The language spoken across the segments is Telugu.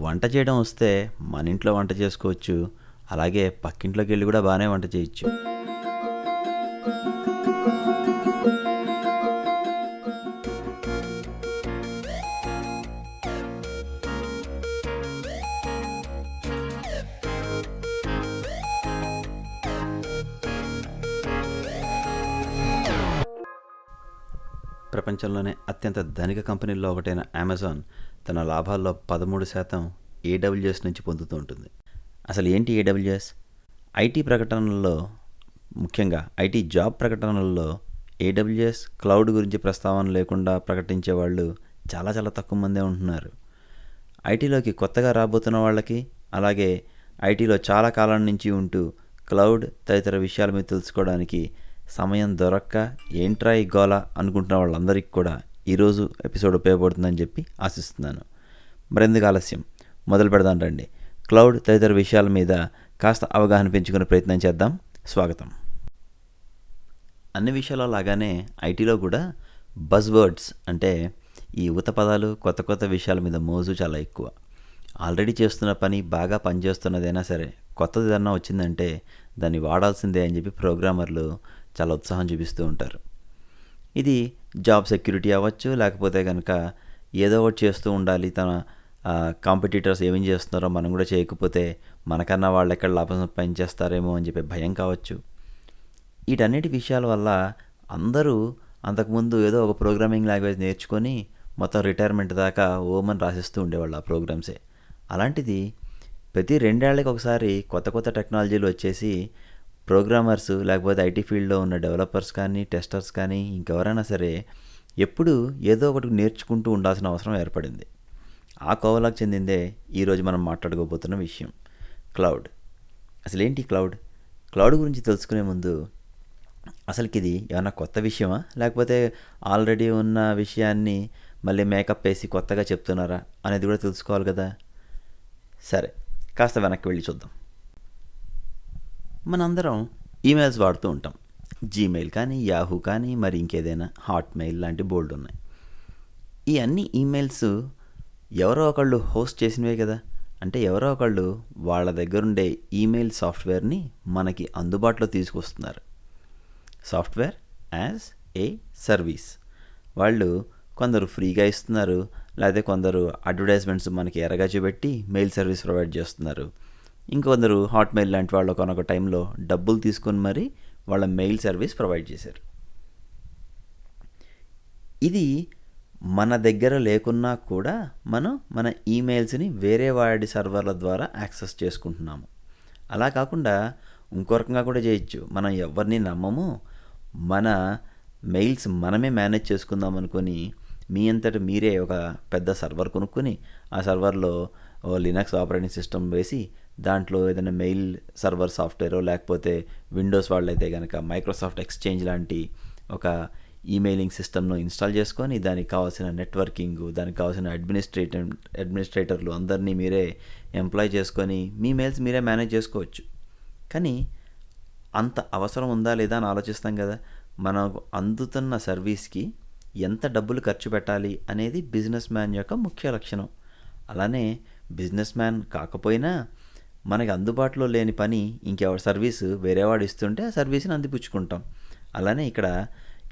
వంట చేయడం వస్తే మన ఇంట్లో వంట చేసుకోవచ్చు. అలాగే పక్కింట్లోకెళ్ళి కూడా బాగానే వంట చేయొచ్చు. ప్రపంచంలోనే అత్యంత ధనిక కంపెనీల్లో ఒకటైన అమెజాన్ తన లాభాల్లో 13% ఏడబ్ల్యూఎస్ నుంచి పొందుతూ ఉంటుంది. అసలు ఏంటి ఏడబ్ల్యూఎస్? ఐటీ ప్రకటనల్లో, ముఖ్యంగా ఐటీ జాబ్ ప్రకటనల్లో ఏడబ్ల్యూఎస్ క్లౌడ్ గురించి ప్రస్తావన లేకుండా ప్రకటించే వాళ్ళు చాలా చాలా తక్కువ మందే ఉంటున్నారు. ఐటీలోకి కొత్తగా రాబోతున్న వాళ్ళకి, అలాగే ఐటీలో చాలా కాలం నుంచి ఉంటూ క్లౌడ్ తదితర విషయాల మీద తెలుసుకోవడానికి సమయం దొరక్క ఏంట్రా ఈ గోల అనుకుంటున్న వాళ్ళందరికీ కూడా ఈరోజు ఎపిసోడ్ ఉపయోగపడుతుందని చెప్పి ఆశిస్తున్నాను. మరెందుకు ఆలస్యం, మొదలు పెడదాం రండి. క్లౌడ్ తదితర విషయాల మీద కాస్త అవగాహన పెంచుకునే ప్రయత్నం చేద్దాం. స్వాగతం. అన్ని విషయాల్లో లాగానే ఐటీలో కూడా బజ్ వర్డ్స్ అంటే ఈ ఊత పదాలు, కొత్త కొత్త విషయాల మీద మోజు చాలా ఎక్కువ. ఆల్రెడీ చేస్తున్న పని బాగా పనిచేస్తున్నదైనా సరే కొత్తది ఏదన్నా వచ్చిందంటే దాన్ని వాడాల్సిందే అని చెప్పి ప్రోగ్రామర్లు చాలా ఉత్సాహం చూపిస్తూ ఉంటారు. ఇది జాబ్ సెక్యూరిటీ అవ్వచ్చు, లేకపోతే కనుక ఏదో ఒకటి చేస్తూ ఉండాలి, తన కాంపిటీటర్స్ ఏమేం చేస్తున్నారో మనం కూడా చేయకపోతే మనకన్నా వాళ్ళు ఎక్కడ లాభం పనిచేస్తారేమో అని చెప్పి భయం కావచ్చు. వీటన్నిటి విషయాల వల్ల అందరూ అంతకుముందు ఏదో ఒక ప్రోగ్రామింగ్ లాంగ్వేజ్ నేర్చుకొని మొత్తం రిటైర్మెంట్ దాకా ఓమని రాసిస్తూ ఉండేవాళ్ళు ఆ ప్రోగ్రామ్సే. అలాంటిది ప్రతి 2 ఏళ్ళకి ఒకసారి కొత్త కొత్త టెక్నాలజీలు వచ్చేసి ప్రోగ్రామర్స్, లేకపోతే ఐటీ ఫీల్డ్లో ఉన్న డెవలపర్స్ కానీ, టెస్టర్స్ కానీ, ఇంకెవరైనా సరే ఎప్పుడు ఏదో ఒకటి నేర్చుకుంటూ ఉండాల్సిన అవసరం ఏర్పడింది. ఆ కోవలకు చెందిందే ఈరోజు మనం మాట్లాడుకోబోతున్న విషయం, క్లౌడ్. అసలేంటి క్లౌడ్? క్లౌడ్ గురించి తెలుసుకునే ముందు అసలుకి ఇది ఏమైనా కొత్త విషయమా, లేకపోతే ఆల్రెడీ ఉన్న విషయాన్ని మళ్ళీ మేకప్ వేసి కొత్తగా చెప్తున్నారా అనేది కూడా తెలుసుకోవాలి కదా. సరే, కాస్త వెనక్కి వెళ్ళి చూద్దాం. మనందరం ఈమెయిల్స్ వాడుతూ ఉంటాం. జీమెయిల్ కానీ, యాహూ కానీ, మరి ఇంకేదైనా హాట్మెయిల్ లాంటి బోల్డ్ ఉన్నాయి. ఈ అన్ని ఈమెయిల్స్ ఎవరో ఒకళ్ళు హోస్ట్ చేసినవే కదా. అంటే ఎవరో ఒకళ్ళు వాళ్ళ దగ్గరుండే ఈమెయిల్ సాఫ్ట్వేర్ని మనకి అందుబాటులో తీసుకొస్తున్నారు. Software as a service. వాళ్ళు కొందరు ఫ్రీగా ఇస్తున్నారు, లేకపోతే కొందరు అడ్వర్టైజ్మెంట్స్ మనకి ఎరగా చూపెట్టి మెయిల్ సర్వీస్ ప్రొవైడ్ చేస్తున్నారు. ఇంకొందరు హాట్మెయిల్ లాంటి వాళ్ళు కొనొక టైంలో డబ్బులు తీసుకొని మరీ వాళ్ళ మెయిల్ సర్వీస్ ప్రొవైడ్ చేశారు. ఇది మన దగ్గర లేకున్నా కూడా మనం మన ఈమెయిల్స్ని వేరే వాడి సర్వర్ల ద్వారా యాక్సెస్ చేసుకుంటున్నాము. అలా కాకుండా ఇంకో రకంగా కూడా చేయొచ్చు. మనం ఎవరిని నమ్మము, మన మెయిల్స్ మనమే మేనేజ్ చేసుకుందాం అనుకొని మీ అంతట మీరే ఒక పెద్ద సర్వర్ కొనుక్కొని ఆ సర్వర్లో లినక్స్ ఆపరేటింగ్ సిస్టమ్ వేసి దాంట్లో ఏదైనా మెయిల్ సర్వర్ సాఫ్ట్వేరో, లేకపోతే విండోస్ వాళ్ళైతే కనుక మైక్రోసాఫ్ట్ ఎక్స్చేంజ్ లాంటి ఒక ఈమెయిలింగ్ సిస్టమ్ను ఇన్స్టాల్ చేసుకొని దానికి కావాల్సిన నెట్వర్కింగ్, దానికి కావాల్సిన అడ్మినిస్ట్రేటర్లు అందరినీ మీరే ఎంప్లాయ్ చేసుకొని మీ మెయిల్స్ మీరే మేనేజ్ చేసుకోవచ్చు. కానీ అంత అవసరం ఉందా లేదా అని ఆలోచిస్తాం కదా. మనకు అందుతున్న సర్వీస్కి ఎంత డబ్బులు ఖర్చు పెట్టాలి అనేది బిజినెస్ మ్యాన్ యొక్క ముఖ్య లక్షణం. అలానే బిజినెస్ మ్యాన్ కాకపోయినా మనకి అందుబాటులో లేని పని ఇంకెవరి సర్వీసు వేరేవాడు ఇస్తుంటే ఆ సర్వీస్ని అందిపుచ్చుకుంటాం. అలానే ఇక్కడ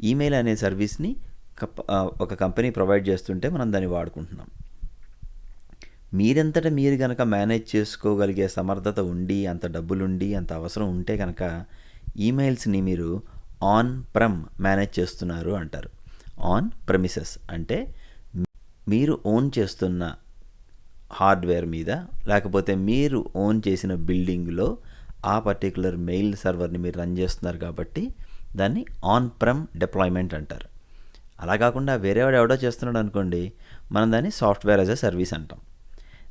ఈమెయిల్ అనే సర్వీస్ని ఒక కంపెనీ ప్రొవైడ్ చేస్తుంటే మనం దాన్ని వాడుకుంటున్నాం. మీరెంతటా మీరు కనుక మేనేజ్ చేసుకోగలిగే సమర్థత ఉండి, అంత డబ్బులుండి, అంత అవసరం ఉంటే కనుక ఈమెయిల్స్ని మీరు ఆన్ ప్రెమ్ మేనేజ్ చేస్తున్నారు అంటారు. ఆన్ ప్రెమిసెస్ అంటే మీరు ఓన్ చేస్తున్న హార్డ్వేర్ మీద, లేకపోతే మీరు ఓన్ చేసిన బిల్డింగ్లో ఆ పర్టికులర్ మెయిల్ సర్వర్ని మీరు రన్ చేస్తున్నారు కాబట్టి దాన్ని ఆన్ ప్రెమ్ డిప్లాయ్మెంట్ అంటారు. అలా కాకుండా వేరేవాడు ఎవడో చేస్తున్నాడు అనుకోండి, మనం దాన్ని సాఫ్ట్వేర్ యాజ్ ఎ సర్వీస్ అంటాం.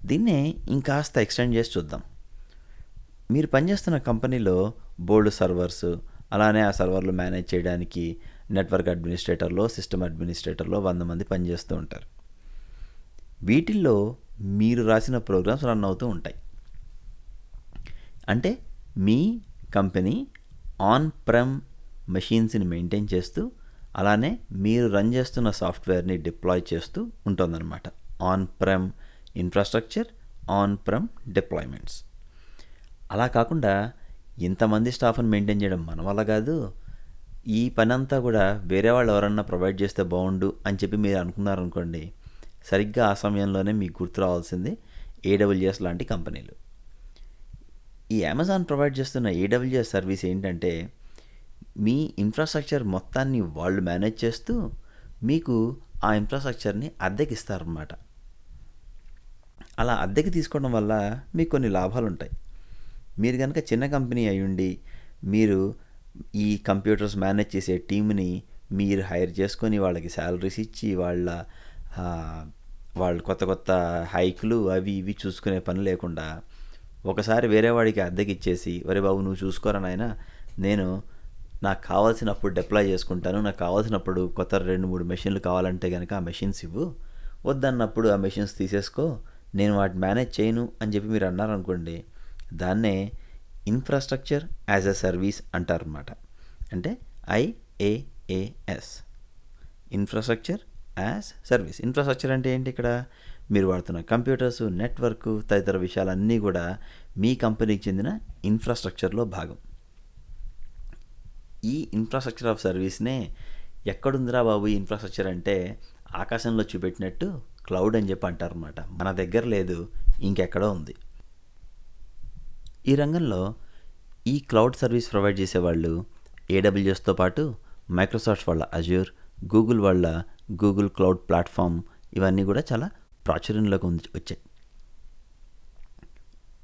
దీన్నే ఇంకాస్త ఎక్స్టెండ్ చేసి చూద్దాం. మీరు పనిచేస్తున్న కంపెనీలో బోల్డ్ సర్వర్స్, అలానే ఆ సర్వర్లు మేనేజ్ చేయడానికి నెట్వర్క్ అడ్మినిస్ట్రేటర్లో, సిస్టమ్ అడ్మినిస్ట్రేటర్లో 100 మంది పనిచేస్తూ ఉంటారు. వీటిల్లో మీరు రాసిన ప్రోగ్రామ్స్ రన్ అవుతూ ఉంటాయి. అంటే మీ కంపెనీ ఆన్ ప్రెమ్ మెషిన్స్ని మెయింటైన్ చేస్తూ, అలానే మీరు రన్ చేస్తున్న సాఫ్ట్వేర్ని డిప్లాయ్ చేస్తూ ఉంటుందన్నమాట. On prem infrastructure, on prem deployments. అలా కాకుండా ఇంతమంది స్టాఫ్ని మెయింటైన్ చేయడం మన వల్ల కాదు, ఈ పని అంతా కూడా వేరే వాళ్ళు ఎవరన్నా ప్రొవైడ్ చేస్తే బాగుండు అని చెప్పి మీరు అనుకున్నారనుకోండి, సరిగ్గా ఆ సమయంలోనే మీకు గుర్తు రావాల్సింది AWS లాంటి కంపెనీలు. ఈ అమెజాన్ ప్రొవైడ్ చేస్తున్న AWS సర్వీస్ ఏంటంటే, మీ ఇన్ఫ్రాస్ట్రక్చర్ మొత్తాన్ని వాళ్ళు మేనేజ్ చేస్తూ మీకు ఆ ఇన్ఫ్రాస్ట్రక్చర్ని అద్దెకి ఇస్తారన్నమాట. అలా అద్దెకి తీసుకోవడం వల్ల మీకు కొన్ని లాభాలు ఉంటాయి. మీరు కనుక చిన్న కంపెనీ అయ్యుండి మీరు ఈ కంప్యూటర్స్ మేనేజ్ చేసే టీమ్ని మీరు హైర్ చేసుకొని వాళ్ళకి శాలరీస్ ఇచ్చి వాళ్ళు కొత్త కొత్త హైక్లు అవి ఇవి చూసుకునే పని లేకుండా ఒకసారి వేరే వాడికి అద్దెకి ఇచ్చేసి, ఒరే బాబు నువ్వు చూసుకోరా నాయనా, నేను నాకు కావాల్సినప్పుడు డిప్లాయ్ చేసుకుంటాను, నాకు కావాల్సినప్పుడు కొత్త 2-3 మెషిన్లు కావాలంటే కనుక ఆ మెషిన్స్ ఇవ్వు, వద్దన్నప్పుడు ఆ మెషిన్స్ తీసేసుకో, నేను వాటిని మేనేజ్ చేయను అని చెప్పి మీరు అన్నారనుకోండి, దాన్నే ఇన్ఫ్రాస్ట్రక్చర్ యాజ్ ఎ సర్వీస్ అంటారన్నమాట. అంటే IaaS, infrastructure as service. Infrastructure అంటే ఏంటి? ఇక్కడ మీరు వాడుతున్న కంప్యూటర్స్, నెట్వర్క్ తదితర విషయాలన్నీ కూడా మీ కంపెనీకి చెందిన ఇన్ఫ్రాస్ట్రక్చర్లో భాగం. ఈ ఇన్ఫ్రాస్ట్రక్చర్ ఆఫ్ సర్వీస్నే ఎక్కడుందిరా బాబు ఈ ఇన్ఫ్రాస్ట్రక్చర్ అంటే ఆకాశంలో చూపెట్టినట్టు క్లౌడ్ అని చెప్పి అంటారన్నమాట. మన దగ్గర లేదు, ఇంకెక్కడో ఉంది. ఈ రంగంలో ఈ క్లౌడ్ సర్వీస్ ప్రొవైడ్ చేసేవాళ్ళు AWSతో పాటు మైక్రోసాఫ్ట్ వాళ్ళ అజ్యూర్, గూగుల్ వాళ్ళ గూగుల్ క్లౌడ్ ప్లాట్ఫామ్, ఇవన్నీ కూడా చాలా ప్రాచుర్యంలోకి వచ్చాయి.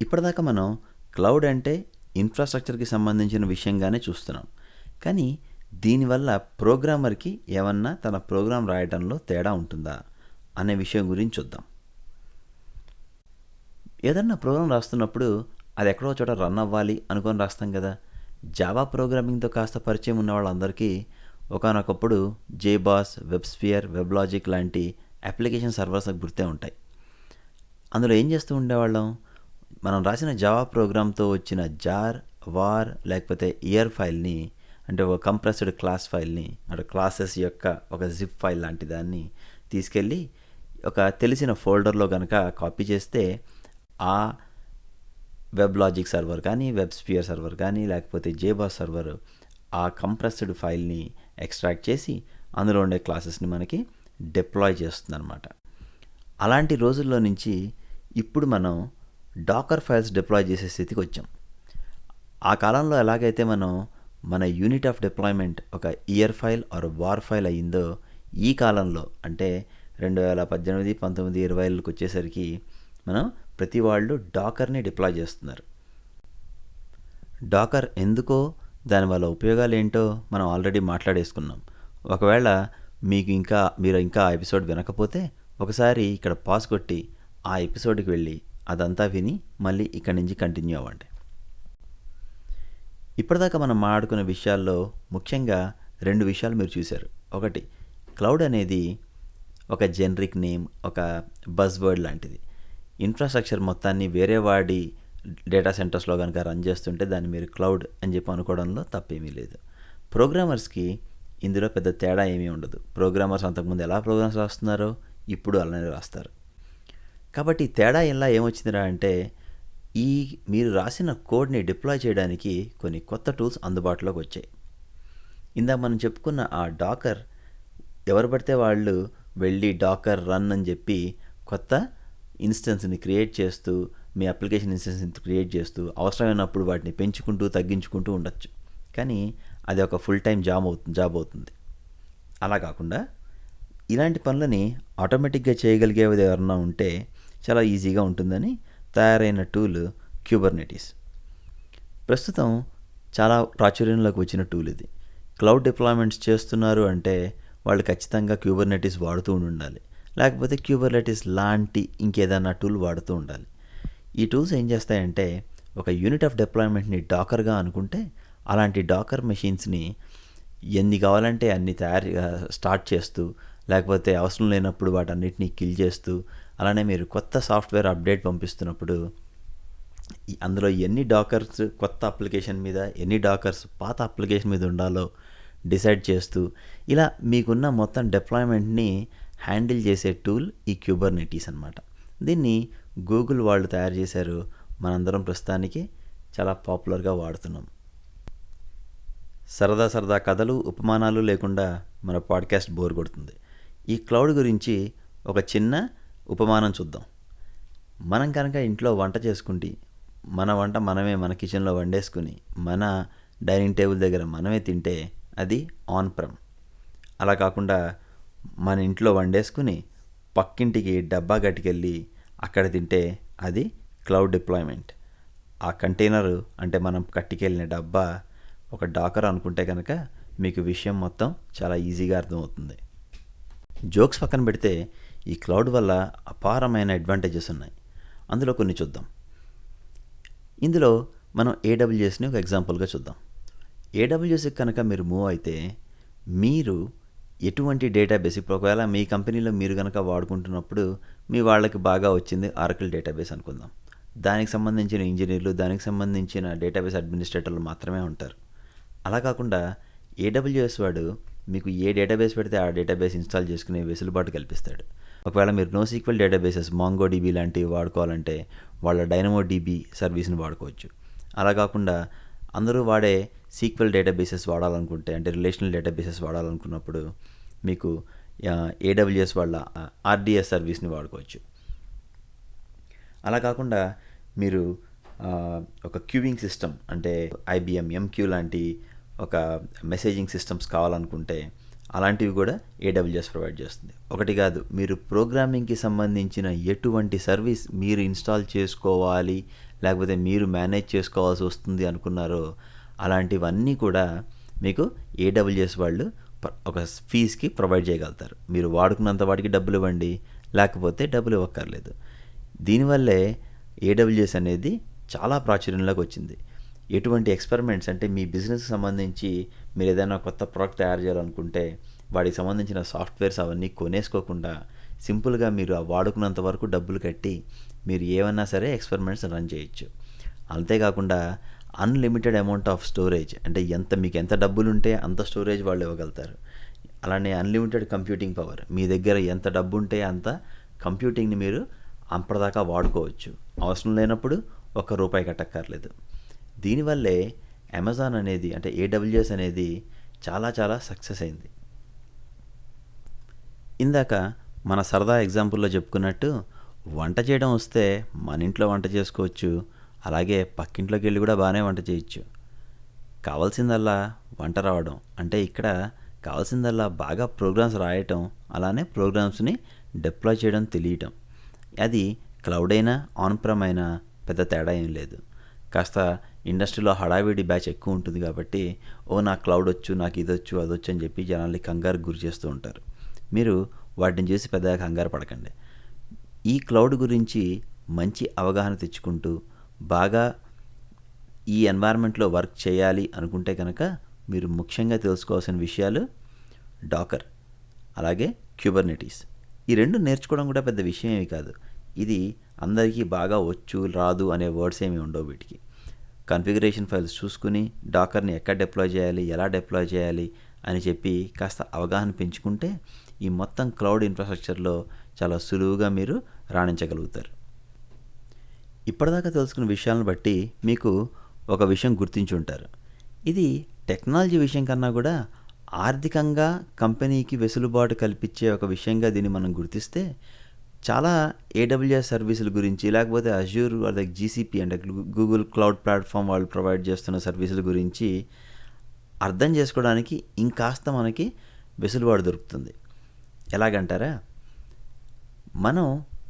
ఇప్పటిదాకా మనం క్లౌడ్ అంటే ఇన్ఫ్రాస్ట్రక్చర్కి సంబంధించిన విషయంగానే చూస్తున్నాం. కానీ దీనివల్ల ప్రోగ్రామర్కి ఏమన్నా తన ప్రోగ్రామ్ రాయడంలో తేడా ఉంటుందా అనే విషయం గురించి చూద్దాం. ఏదన్నా ప్రోగ్రామ్ రాస్తున్నప్పుడు అది ఎక్కడో చోట రన్ అవ్వాలి అనుకొని రాస్తాం కదా. జావా ప్రోగ్రామింగ్తో కాస్త పరిచయం ఉన్న వాళ్ళందరికీ ఒకానొకప్పుడు JBoss, WebSphere, WebLogic లాంటి అప్లికేషన్ సర్వర్స్ గుర్తే ఉంటాయి. అందులో ఏం చేస్తూ ఉండేవాళ్ళం, మనం రాసిన జావా ప్రోగ్రామ్తో వచ్చిన జార్, వార్ లేకపోతే ఇయర్ ఫైల్ని, అంటే ఒక కంప్రెస్డ్ క్లాస్ ఫైల్ని, అంటే క్లాసెస్ యొక్క ఒక జిప్ ఫైల్ లాంటి దాన్ని తీసుకెళ్ళి ఒక తెలిసిన ఫోల్డర్లో కనుక కాపీ చేస్తే ఆ WebLogic సర్వర్ కానీ, WebSphere సర్వర్ కానీ, లేకపోతే JBoss సర్వర్ ఆ కంప్రెస్డ్ ఫైల్ని ఎక్స్ట్రాక్ట్ చేసి అందులో ఉండే క్లాసెస్ని మనకి డిప్లాయ్ చేస్తుందన్నమాట. అలాంటి రోజుల్లో నుంచి ఇప్పుడు మనం డాకర్ ఫైల్స్ డిప్లాయ్ చేసే స్థితికి వచ్చాం. ఆ కాలంలో ఎలాగైతే మనం మన యూనిట్ ఆఫ్ డిప్లాయ్మెంట్ ఒక year file or war file అయ్యిందో, ఈ కాలంలో అంటే 2018, 19, 20లకు వచ్చేసరికి మనం ప్రతి వాళ్ళు డాకర్ని డిప్లాయ్ చేస్తున్నారు. డాకర్ ఎందుకో, దానివల్ల ఉపయోగాలు ఏంటో మనం ఆల్రెడీ మాట్లాడేసుకున్నాం. ఒకవేళ మీరు ఇంకా ఆ ఎపిసోడ్ వినకపోతే ఒకసారి ఇక్కడ పాజ్ కొట్టి ఆ ఎపిసోడ్కి వెళ్ళి అదంతా విని మళ్ళీ ఇక్కడి నుంచి కంటిన్యూ అవ్వండి. ఇప్పటిదాకా మనం మాట్లాడుకున్న విషయాల్లో ముఖ్యంగా 2 విషయాలు మీరు చూశారు. ఒకటి, క్లౌడ్ అనేది ఒక జెనరిక్ నేమ్, ఒక బజ్ వర్డ్ లాంటిది. ఇన్ఫ్రాస్ట్రక్చర్ మొత్తాన్ని వేరే వాడి డేటా సెంటర్స్లో కనుక రన్ చేస్తుంటే దాన్ని మీరు క్లౌడ్ అని చెప్పి అనుకోవడంలో తప్పేమీ లేదు. ప్రోగ్రామర్స్కి ఇందులో పెద్ద తేడా ఏమీ ఉండదు. ప్రోగ్రామర్స్ అంతకుముందు ఎలా ప్రోగ్రామ్స్ రాస్తున్నారో ఇప్పుడు అలానే రాస్తారు. కాబట్టి తేడా ఇలా ఏమొచ్చిందిరా అంటే, మీరు రాసిన కోడ్ని డిప్లాయ్ చేయడానికి కొన్ని కొత్త టూల్స్ అందుబాటులోకి వచ్చాయి. ఇందాక మనం చెప్పుకున్న ఆ డాకర్, ఎవరు పడితే వాళ్ళు వెళ్ళి డాకర్ రన్ అని చెప్పి కొత్త ఇన్స్టెన్స్ని క్రియేట్ చేస్తూ, మీ అప్లికేషన్ ఇన్స్టెన్స్ని క్రియేట్ చేస్తూ అవసరమైనప్పుడు వాటిని పెంచుకుంటూ తగ్గించుకుంటూ ఉండొచ్చు. కానీ అది ఒక ఫుల్ టైం జాబ్ అవుతుంది. అలా కాకుండా ఇలాంటి పనులని ఆటోమేటిక్గా చేయగలిగేది ఎవరన్నా ఉంటే చాలా ఈజీగా ఉంటుందని తయారైన టూల్ క్యూబర్నెటీస్. ప్రస్తుతం చాలా ప్రాచుర్యంలోకి వచ్చిన టూల్ ఇది. క్లౌడ్ డిప్లాయ్మెంట్స్ చేస్తున్నారు అంటే వాళ్ళు ఖచ్చితంగా క్యూబర్నెటీస్ వాడుతూ ఉండాలి, లేకపోతే క్యూబర్నెటీస్ లాంటి ఇంకేదన్నా టూల్ వాడుతూ ఉండాలి. ఈ టూల్స్ ఏం చేస్తాయంటే, ఒక యూనిట్ ఆఫ్ డిప్లాయ్మెంట్ని డాకర్గా అనుకుంటే అలాంటి డాకర్ మెషిన్స్ని ఎన్ని కావాలంటే అన్ని స్టార్ట్ చేస్తూ, లేకపోతే అవసరం లేనప్పుడు వాటన్నిటిని కిల్ చేస్తూ, అలానే మీరు కొత్త సాఫ్ట్వేర్ అప్డేట్ పంపిస్తున్నప్పుడు అందులో ఎన్ని డాకర్స్ కొత్త అప్లికేషన్ మీద, ఎన్ని డాకర్స్ పాత అప్లికేషన్ మీద ఉండాలో డిసైడ్ చేస్తూ, ఇలా మీకున్న మొత్తం డిప్లాయ్మెంట్ని హ్యాండిల్ చేసే టూల్ ఈ క్యూబర్నెటీస్ అన్నమాట. దీన్ని గూగుల్ వాళ్ళు తయారు చేశారు. మనందరం ప్రస్తుతానికి చాలా పాపులర్గా వాడుతున్నాం. సరదా సరదా కథలు, ఉపమానాలు లేకుండా మన పాడ్కాస్ట్ బోర్ కొడుతుంది. ఈ క్లౌడ్ గురించి ఒక చిన్న ఉపమానం చూద్దాం. మనం కనుక ఇంట్లో వంట చేసుకుంటే, మన వంట మనమే మన కిచెన్లో వండేసుకుని మన డైనింగ్ టేబుల్ దగ్గర మనమే తింటే అది ఆన్ ప్రెమ్. అలా కాకుండా మన ఇంట్లో వండేసుకుని పక్కింటికి డబ్బా గట్టుకెళ్ళి అక్కడ తింటే అది క్లౌడ్ డిప్లాయ్మెంట్. ఆ కంటైనరు అంటే మనం కట్టుకెళ్ళిన డబ్బా ఒక డాకర్ అనుకుంటే కనుక మీకు విషయం మొత్తం చాలా ఈజీగా అర్థమవుతుంది. జోక్స్ పక్కన పెడితే ఈ క్లౌడ్ వల్ల అపారమైన అడ్వాంటేజెస్ ఉన్నాయి. అందులో కొన్ని చూద్దాం. ఇందులో మనం ఏడబ్ల్యూఎస్ని ఒక ఎగ్జాంపుల్గా చూద్దాం. ఏడబ్ల్యూఎస్కి కనుక మీరు మూవ్ అయితే మీరు ఎటువంటి డేటాబేస్, ఇప్పుడు ఒకవేళ మీ కంపెనీలో మీరు కనుక వాడుకుంటున్నప్పుడు మీ వాళ్ళకి బాగా వచ్చింది ఆరకిల్ డేటాబేస్ అనుకుందాం. దానికి సంబంధించిన ఇంజనీర్లు, దానికి సంబంధించిన డేటాబేస్ అడ్మినిస్ట్రేటర్లు మాత్రమే ఉంటారు. అలా కాకుండా ఏడబ్ల్యూఎస్ వాడు మీకు ఏ డేటాబేస్ పెడితే ఆ డేటాబేస్ ఇన్స్టాల్ చేసుకునే వెసులుబాటు కల్పిస్తాడు. ఒకవేళ మీరు NoSQL డేటాబేసెస్, MongoDB లాంటివి వాడుకోవాలంటే వాళ్ళ DynamoDB సర్వీస్ని వాడుకోవచ్చు. అలా కాకుండా అందరూ వాడే SQL డేటాబేసెస్ వాడాలనుకుంటే, అంటే రిలేషనల్ డేటాబేసెస్ వాడాలనుకున్నప్పుడు మీకు AWS వాళ్ళ RDS సర్వీస్ని వాడుకోవచ్చు. అలా కాకుండా మీరు ఒక క్యూయింగ్ సిస్టమ్ అంటే IBM MQ లాంటి ఒక మెసేజింగ్ సిస్టమ్స్ కావాలనుకుంటే అలాంటివి కూడా AWS ప్రొవైడ్ చేస్తుంది. ఒకటి కాదు, మీరు ప్రోగ్రామింగ్కి సంబంధించిన ఎటువంటి సర్వీస్ మీరు ఇన్స్టాల్ చేసుకోవాలి లేకపోతే మీరు మేనేజ్ చేసుకోవాల్సి వస్తుంది అనుకున్నారో అలాంటివన్నీ కూడా మీకు AWS వాళ్ళు ఒక ఫీజ్కి ప్రొవైడ్ చేయగలుగుతారు. మీరు వాడుకున్నంత వాటికి డబ్బులు ఇవ్వండి, లేకపోతే డబ్బులు ఇవ్వక్కర్లేదు. దీనివల్లే AWS అనేది చాలా ప్రాచుర్యంలోకి వచ్చింది. ఎటువంటి ఎక్స్పెరిమెంట్స్ అంటే మీ బిజినెస్కి సంబంధించి మీరు ఏదైనా కొత్త ప్రోడక్ట్ తయారు చేయాలనుకుంటే వాటికి సంబంధించిన సాఫ్ట్వేర్స్ అవన్నీ కొనేసుకోకుండా సింపుల్గా మీరు వాడుకున్నంత వరకు డబ్బులు కట్టి మీరు ఏమన్నా సరే ఎక్స్పెరిమెంట్స్ రన్ చేయొచ్చు. అంతేకాకుండా అన్లిమిటెడ్ అమౌంట్ ఆఫ్ స్టోరేజ్, అంటే మీకు ఎంత డబ్బులు ఉంటే అంత స్టోరేజ్ వాళ్ళు ఇవ్వగలుగుతారు. అలానే అన్లిమిటెడ్ కంప్యూటింగ్ పవర్, మీ దగ్గర ఎంత డబ్బు ఉంటే అంత కంప్యూటింగ్ని మీరు అప్పటిదాకా వాడుకోవచ్చు. అవసరం లేనప్పుడు ₹1 కట్టక్కర్లేదు. దీనివల్లే అమెజాన్ అనేది, అంటే AWS అనేది చాలా చాలా సక్సెస్ అయింది. ఇందాక మన సరదా ఎగ్జాంపుల్లో చెప్పుకున్నట్టు వంట చేయడం వస్తే మన ఇంట్లో వంట చేసుకోవచ్చు, అలాగే పక్కింట్లోకి వెళ్ళి కూడా బాగానే వంట చేయొచ్చు. కావాల్సిందల్లా వంట రావడం, అంటే ఇక్కడ కావాల్సిందల్లా బాగా ప్రోగ్రామ్స్ రాయటం, అలానే ప్రోగ్రామ్స్ని డిప్లాయ్ చేయడం తెలియటం. అది క్లౌడ్ అయినా ఆన్ ప్రెమ్ అయినా పెద్ద తేడా ఏం లేదు. కాస్త ఇండస్ట్రీలో హడావిడి బ్యాచ్ ఎక్కువ ఉంటుంది కాబట్టి నాకు క్లౌడ్ వచ్చు, నాకు ఇది వచ్చు, అది వచ్చు అని చెప్పి జనాల్ని కంగారు గురి చేస్తూ ఉంటారు. మీరు వాటిని చూసి పెద్దగా కంగారు పడకండి. ఈ క్లౌడ్ గురించి మంచి అవగాహన తెచ్చుకుంటూ బాగా ఈ ఎన్వైర్న్మెంట్లో వర్క్ చేయాలి అనుకుంటే కనుక మీరు ముఖ్యంగా తెలుసుకోవాల్సిన విషయాలు డాకర్, అలాగే క్యూబర్నెటీస్. ఈ రెండు నేర్చుకోవడం కూడా పెద్ద విషయం ఏమి కాదు. ఇది అందరికీ బాగా వచ్చు రాదు అనే వర్డ్స్ ఏమి ఉండవు వీటికి. కాన్ఫిగరేషన్ ఫైల్స్ చూసుకుని డాకర్ని ఎక్కడ డిప్లాయ్ చేయాలి, ఎలా డిప్లాయ్ చేయాలి అని చెప్పి కాస్త అవగాహన పెంచుకుంటే ఈ మొత్తం క్లౌడ్ ఇన్ఫ్రాస్ట్రక్చర్లో చాలా సులువుగా మీరు రాణించగలుగుతారు. ఇప్పటిదాకా తెలుసుకున్న విషయాలను బట్టి మీకు ఒక విషయం గుర్తించుంటారు. ఇది టెక్నాలజీ విషయం కన్నా కూడా ఆర్థికంగా కంపెనీకి వెసులుబాటు కల్పించే ఒక విషయంగా దీన్ని మనం గుర్తిస్తే చాలా AWS సర్వీసుల గురించి, లేకపోతే అజ్యూర్ అదే GCP అంటే గూగుల్ క్లౌడ్ ప్లాట్ఫామ్ వాళ్ళు ప్రొవైడ్ చేస్తున్న సర్వీసుల గురించి అర్థం చేసుకోవడానికి ఇంకాస్త మనకి వెసులుబాటు దొరుకుతుంది. ఎలాగంటారా, మనం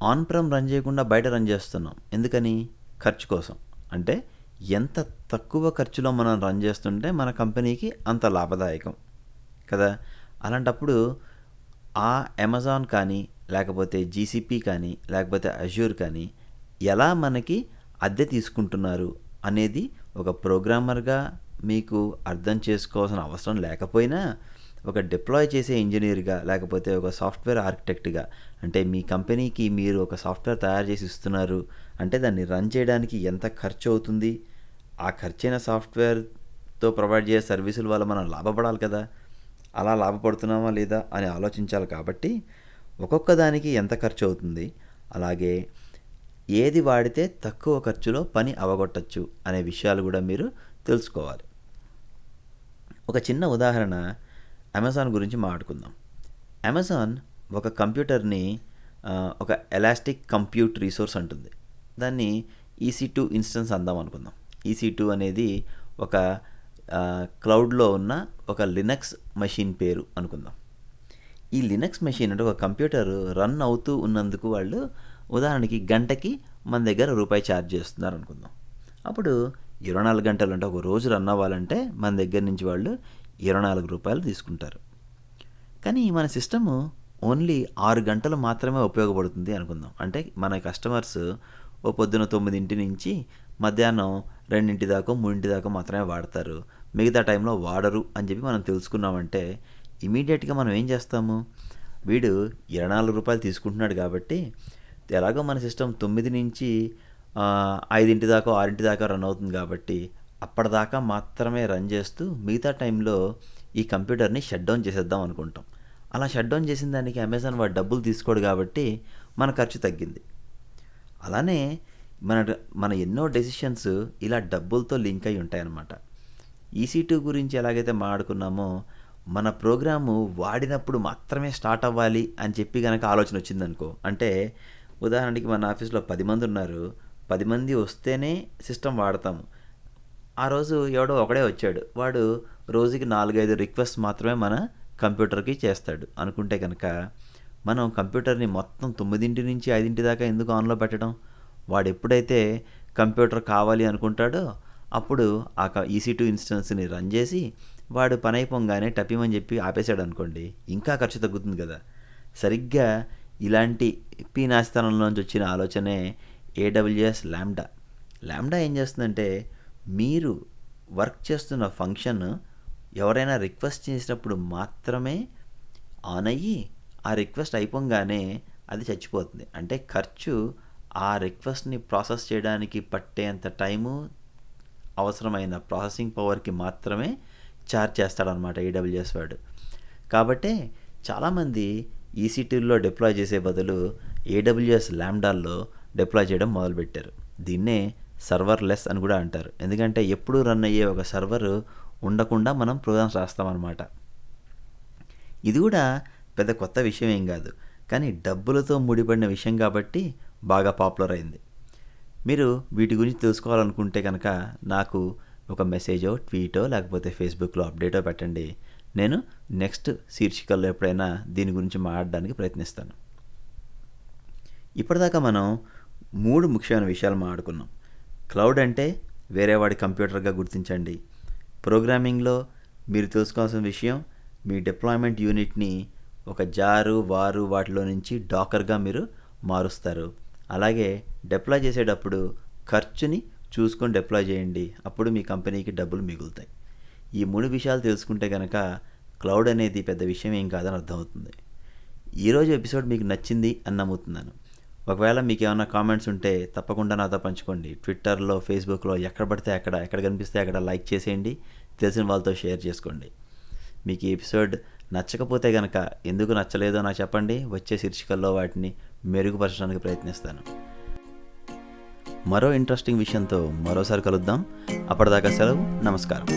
ఆన్ ప్రెమ్ రన్ చేయకుండా బయట రన్ చేస్తున్నాం. ఎందుకని? ఖర్చు కోసం. అంటే ఎంత తక్కువ ఖర్చులో మనం రన్ చేస్తుంటే మన కంపెనీకి అంత లాభదాయకం కదా. అలాంటప్పుడు ఆ అమెజాన్ కానీ, లేకపోతే GCP కానీ, లేకపోతే అజ్యూర్ కానీ ఎలా మనకి అద్దె తీసుకుంటున్నారు అనేది ఒక ప్రోగ్రామర్గా మీకు అర్థం చేసుకోవాల్సిన అవసరం లేకపోయినా ఒక డిప్లాయ్ చేసే ఇంజనీర్గా, లేకపోతే ఒక సాఫ్ట్వేర్ ఆర్కిటెక్ట్గా, అంటే మీ కంపెనీకి మీరు ఒక సాఫ్ట్వేర్ తయారు చేసి ఇస్తున్నారు అంటే దాన్ని రన్ చేయడానికి ఎంత ఖర్చు అవుతుంది, ఆ ఖర్చైన సాఫ్ట్వేర్తో ప్రొవైడ్ చేసే సర్వీసుల వల్ల మనం లాభపడాలి కదా. అలా లాభపడుతున్నామా లేదా అని ఆలోచించాలి. కాబట్టి ఒక్కొక్క దానికి ఎంత ఖర్చు అవుతుంది, అలాగే ఏది వాడితే తక్కువ ఖర్చులో పని అవగొట్టచ్చు అనే విషయాలు కూడా మీరు తెలుసుకోవాలి. ఒక చిన్న ఉదాహరణ అమెజాన్ గురించి మాట్లాడుకుందాం. అమెజాన్ ఒక కంప్యూటర్ని ఒక ఎలాస్టిక్ కంప్యూట్ రిసోర్స్ అంటుంది. దాన్ని EC2 ఇన్స్టెన్స్ అందాం అనుకుందాం. EC2 అనేది ఒక క్లౌడ్లో ఉన్న ఒక లినక్స్ మెషిన్ పేరు అనుకుందాం. ఈ లినక్స్ మెషిన్ అంటే ఒక కంప్యూటర్ రన్ అవుతూ ఉన్నందుకు వాళ్ళు ఉదాహరణకి గంటకి మన దగ్గర రూపాయి ఛార్జ్ చేస్తున్నారు అనుకుందాం. అప్పుడు 24 గంటలు అంటే ఒక రోజు రన్ అవ్వాలంటే మన దగ్గర నుంచి వాళ్ళు 24 రూపాయలు తీసుకుంటారు. కానీ మన సిస్టము ఓన్లీ 6 గంటలు మాత్రమే ఉపయోగపడుతుంది అనుకుందాం. అంటే మన కస్టమర్స్ ఓ పొద్దున 9 నుంచి మధ్యాహ్నం 2 దాకా 3 దాకా మాత్రమే వాడతారు, మిగతా టైంలో వాడరు అని చెప్పి మనం తెలుసుకున్నామంటే ఇమీడియట్గా మనం ఏం చేస్తాము, వీడు 24 రూపాయలు తీసుకుంటున్నాడు కాబట్టి ఎలాగో మన సిస్టమ్ 9 నుంచి 5 దాకా 6 దాకా రన్ అవుతుంది కాబట్టి అప్పటిదాకా మాత్రమే రన్ చేస్తూ మిగతా టైంలో ఈ కంప్యూటర్ని షట్ డౌన్ చేసేద్దాం అనుకుంటాం. అలా షట్ డౌన్ చేసిన దానికి అమెజాన్ వాడు డబ్బులు తీసుకోడు కాబట్టి మన ఖర్చు తగ్గింది. అలానే మన ఎన్నో డెసిషన్స్ ఇలా డబ్బులతో లింక్ అయి ఉంటాయన్నమాట. EC2 గురించి ఎలాగైతే మాట్లాడుకున్నామో మన ప్రోగ్రాము వాడినప్పుడు మాత్రమే స్టార్ట్ అవ్వాలి అని చెప్పి కనుక ఆలోచన వచ్చిందనుకో, అంటే ఉదాహరణకి మన ఆఫీస్లో 10 మంది ఉన్నారు, 10 మంది వస్తేనే సిస్టమ్ వాడతాము. ఆ రోజు ఎవడో ఒకడే వచ్చాడు, వాడు రోజుకి 4-5 రిక్వెస్ట్ మాత్రమే మన కంప్యూటర్కి చేస్తాడు అనుకుంటే కనుక మనం కంప్యూటర్ని మొత్తం 9 నుంచి 5 దాకా ఎందుకు ఆన్లో పెట్టడం? వాడు ఎప్పుడైతే కంప్యూటర్ కావాలి అనుకుంటాడో అప్పుడు ఆ EC2 ఇన్స్టెన్స్ని రన్ చేసి వాడు పని అయిపోగానే టపిమని చెప్పి ఆపేశాడు అనుకోండి, ఇంకా ఖర్చు తగ్గుతుంది కదా. సరిగ్గా ఇలాంటి పీనాస్థానంలోంచి వచ్చిన ఆలోచనే AWS లాంబ్డా. లాంబ్డా ఏం చేస్తుందంటే మీరు వర్క్ చేస్తున్న ఫంక్షన్ ఎవరైనా రిక్వెస్ట్ చేసినప్పుడు మాత్రమే ఆన్ అయ్యి ఆ రిక్వెస్ట్ అయిపోగానే అది చచ్చిపోతుంది. అంటే ఖర్చు ఆ రిక్వెస్ట్ని ప్రాసెస్ చేయడానికి పట్టేంత టైము అవసరమైన ప్రాసెసింగ్ పవర్కి మాత్రమే ఛార్జ్ చేస్తాడనమాట AWS వాడు. కాబట్టి చాలామంది EC2లో డిప్లాయ్ చేసే బదులు AWS లాంబ్డాల్లో డిప్లాయ్ చేయడం మొదలుపెట్టారు. దీన్నే సర్వర్లెస్ అని కూడా అంటారు. ఎందుకంటే ఎప్పుడూ రన్ అయ్యే ఒక సర్వర్ ఉండకుండా మనం ప్రోగ్రామ్స్ రాస్తామన్నమాట. ఇది కూడా పెద్ద కొత్త విషయం ఏం కాదు, కానీ డబ్బులతో ముడిపడిన విషయం కాబట్టి బాగా పాపులర్ అయింది. మీరు వీటి గురించి తెలుసుకోవాలనుకుంటే కనుక నాకు ఒక మెసేజో ట్వీటో లేకపోతే ఫేస్బుక్లో అప్డేటో పెట్టండి. నేను నెక్స్ట్ శీర్షికల్లో ఎప్పుడైనా దీని గురించి మాట్లాడడానికి ప్రయత్నిస్తాను. ఇప్పటిదాకా మనం 3 ముఖ్యమైన విషయాలు మాట్లాడుకున్నాం. క్లౌడ్ అంటే వేరే వాడి కంప్యూటర్గా గుర్తించండి. ప్రోగ్రామింగ్లో మీరు తెలుసుకోవాల్సిన విషయం, మీ డిప్లాయ్మెంట్ యూనిట్ని ఒక జారు వారు వాటిలో నుంచి డాకర్గా మీరు మారుస్తారు. అలాగే డిప్లాయ్ చేసేటప్పుడు ఖర్చుని చూసుకొని డిప్లాయ్ చేయండి, అప్పుడు మీ కంపెనీకి డబ్బులు మిగులుతాయి. ఈ 3 విషయాలు తెలుసుకుంటే కనుక క్లౌడ్ అనేది పెద్ద విషయం ఏం కాదని అర్థమవుతుంది. ఈరోజు ఎపిసోడ్ మీకు నచ్చింది అని నమ్ముతున్నాను. ఒకవేళ మీకు ఏమైనా కామెంట్స్ ఉంటే తప్పకుండా నాతో పంచుకోండి. ట్విట్టర్లో, ఫేస్బుక్లో ఎక్కడ పడితే ఎక్కడ కనిపిస్తే అక్కడ లైక్ చేసేయండి, తెలిసిన వాళ్ళతో షేర్ చేసుకోండి. మీకు ఈ ఎపిసోడ్ నచ్చకపోతే కనుక ఎందుకు నచ్చలేదో నాకు చెప్పండి. వచ్చే శీర్షికల్లో వాటిని మెరుగుపరచడానికి ప్రయత్నిస్తాను. మరో ఇంట్రెస్టింగ్ విషయంతో మరోసారి కలుద్దాం. అప్పటిదాకా సెలవు. నమస్కారం.